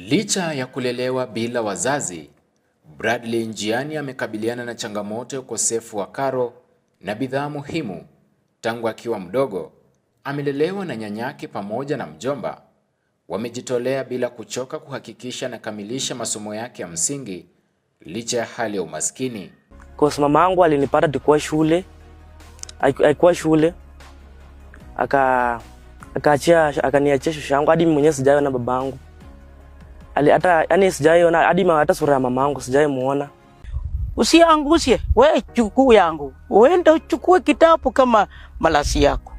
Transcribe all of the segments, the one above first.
Licha ya kulelewa bila wazazi, Bradley njiani amekabiliana na changamoto ya ukosefu wa karo na bidhaa muhimu. Tangu akiwa mdogo, amelelewa na nyanyake pamoja na mjomba. Wamejitolea bila kuchoka kuhakikisha anakamilisha masomo yake ya msingi licha ya hali ya umaskini. Kwa mama yangu alinipata tukua shule, haikuwa shule, akaniachia shosho yangu hadi mimi mwenyewe sijaiona babangu. Hata yani sijaiona hadi hata sura ya mamangu sijaimuona. Usiangushe, wewe chukua yangu. Uende uchukue kitabu kama malasi yako.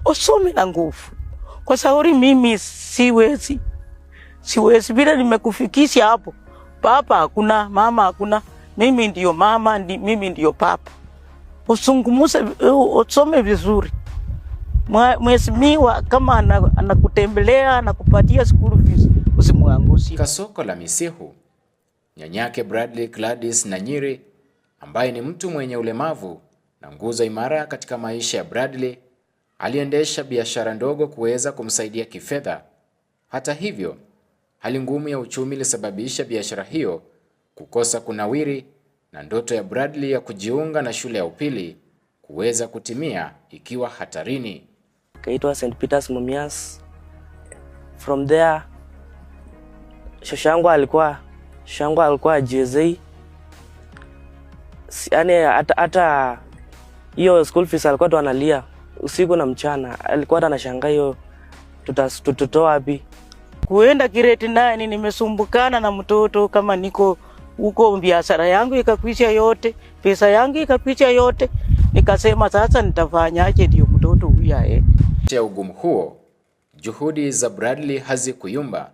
Usome na nguvu. Kwa sababu mimi siwezi bila nimekufikisha hapo. Papa hakuna, mama hakuna. Mimi ndio mama, mimi ndio papa. Usungumuse, usome vizuri. Mheshimiwa kama anakutembelea, anakupatia school fees, usimwangushe. Kasoko la Misihu, nyanyake Bradley Gladys Nanyiri, ambaye ni mtu mwenye ulemavu na nguzo imara katika maisha ya Bradley, aliendesha biashara ndogo kuweza kumsaidia kifedha. Hata hivyo, hali ngumu ya uchumi ilisababisha biashara hiyo kukosa kunawiri na ndoto ya Bradley ya kujiunga na shule ya upili kuweza kutimia ikiwa hatarini. Kaitwa St. Peter's Mumias. From there, shoshangu alikuwa JZ. Yani hata hiyo school fees alikuwa tu analia usiku na mchana. Alikuwa anashangaa hiyo tutatoa wapi. Kuenda grade 9 nimesumbukana na mtoto kama niko huko, biashara yangu ikakwisha yote, pesa yangu ikakwisha yote. Nikasema sasa nitafanyaje ndio mtoto huyu aende. Cha ugumu huo, juhudi za Bradley hazikuyumba.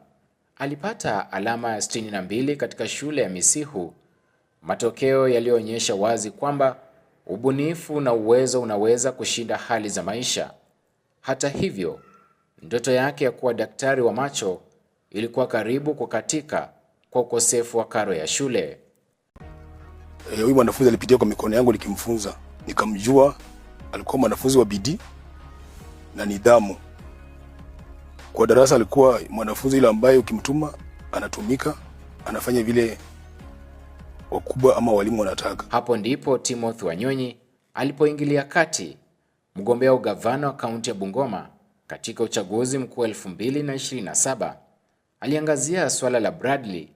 Alipata alama ya 62 katika shule ya Misihu, matokeo yaliyoonyesha wazi kwamba ubunifu na uwezo unaweza kushinda hali za maisha. Hata hivyo, ndoto yake ya kuwa daktari wa macho ilikuwa karibu kukatika kwa ukosefu wa karo ya shule. Huyu mwanafunzi alipitia kwa mikono yangu nikimfunza, nikamjua alikuwa mwanafunzi wa bidii na nidhamu. Kwa darasa alikuwa mwanafunzi ile ambaye ukimtuma anatumika, anafanya vile wakubwa ama walimu wanataka. Hapo ndipo Timothy Wanyonyi alipoingilia kati, mgombea ugavana wa kaunti ya Bungoma katika uchaguzi mkuu 2027. Aliangazia swala la Bradley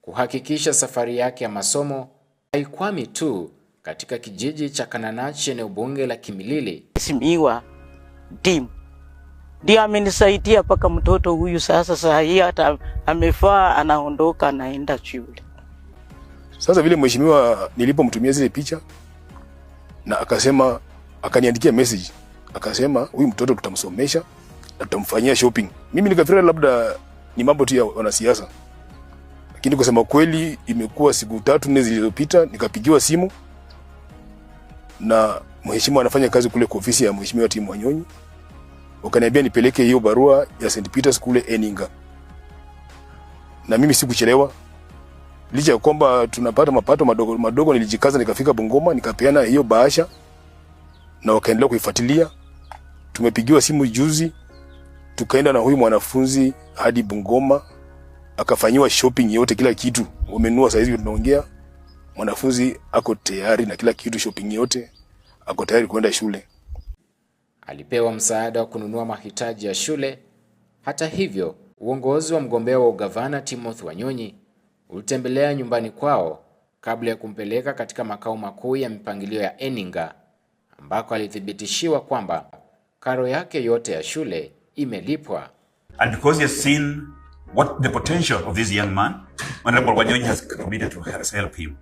kuhakikisha safari yake ya masomo haikwami tu katika kijiji cha Kananachi eneo bunge la Kimilili. Mheshimiwa Tim ndiye amenisaidia mpaka mtoto huyu sasa hii hata amefaa, anaondoka anaenda shule. Sasa vile mheshimiwa nilipomtumia zile picha na akasema, akaniandikia message akasema huyu mtoto tutamsomesha na tutamfanyia shopping. Mimi nikafikiria labda ni mambo tu ya wanasiasa. Lakini kusema kweli imekuwa siku 3-4 zilizopita nikapigiwa simu na mheshimiwa anafanya kazi kule kwa ofisi ya mheshimiwa Tim Wanyonyi. Wakaniambia nipeleke hiyo barua ya St. Peter's kule Eninga. Na mimi sikuchelewa. Licha ya kwamba tunapata mapato madogo, nilijikaza nikafika Bungoma nikapeana hiyo bahasha na wakaendelea kuifuatilia. Tumepigiwa simu juzi, tukaenda na huyu mwanafunzi hadi Bungoma, akafanyiwa shopping yote, kila kitu wamenunua. Sasa hivi tunaongea, mwanafunzi ako tayari na kila kitu, shopping yote, ako tayari kwenda shule. Alipewa msaada wa kununua mahitaji ya shule. Hata hivyo, uongozi wa mgombea wa ugavana Timothy Wanyonyi ulitembelea nyumbani kwao kabla ya kumpeleka katika makao makuu ya mipangilio ya Eninga, ambako alithibitishiwa kwamba karo yake yote ya shule imelipwa. And because he has seen what the potential of this young man, Honorable Wanyonyi has committed to help him.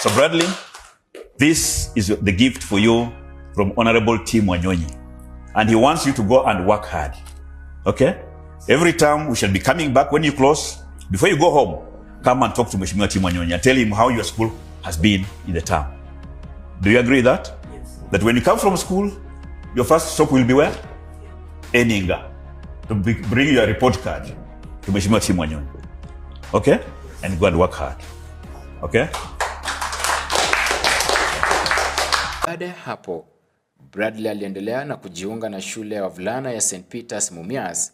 So Bradley, this is the gift for you from Honorable Tim Wanyonyi. And he wants you to go and work hard. Okay? Every time we shall be coming back when you close, before you go home, come and talk to Mheshimiwa Tim Wanyonyi and tell him how your school has been in the term. Do you agree that? Yes. That when you come from school, your first stop will be where? Eninga. To bring your report card to Mheshimiwa Tim Wanyonyi. Okay? And go and work hard. Okay? Baada ya hapo, Bradley aliendelea na kujiunga na shule ya wavulana ya St. Peter's Mumias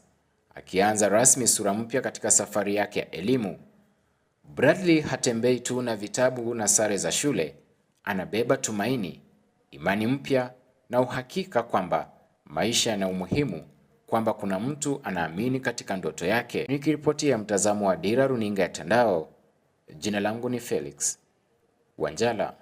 akianza rasmi sura mpya katika safari yake ya elimu. Bradley hatembei tu na vitabu na sare za shule, anabeba tumaini, imani mpya na uhakika kwamba maisha yana umuhimu, kwamba kuna mtu anaamini katika ndoto yake. Nikiripotia mtazamo wa Dira Runinga ya Tandao, jina langu ni Felix Wanjala.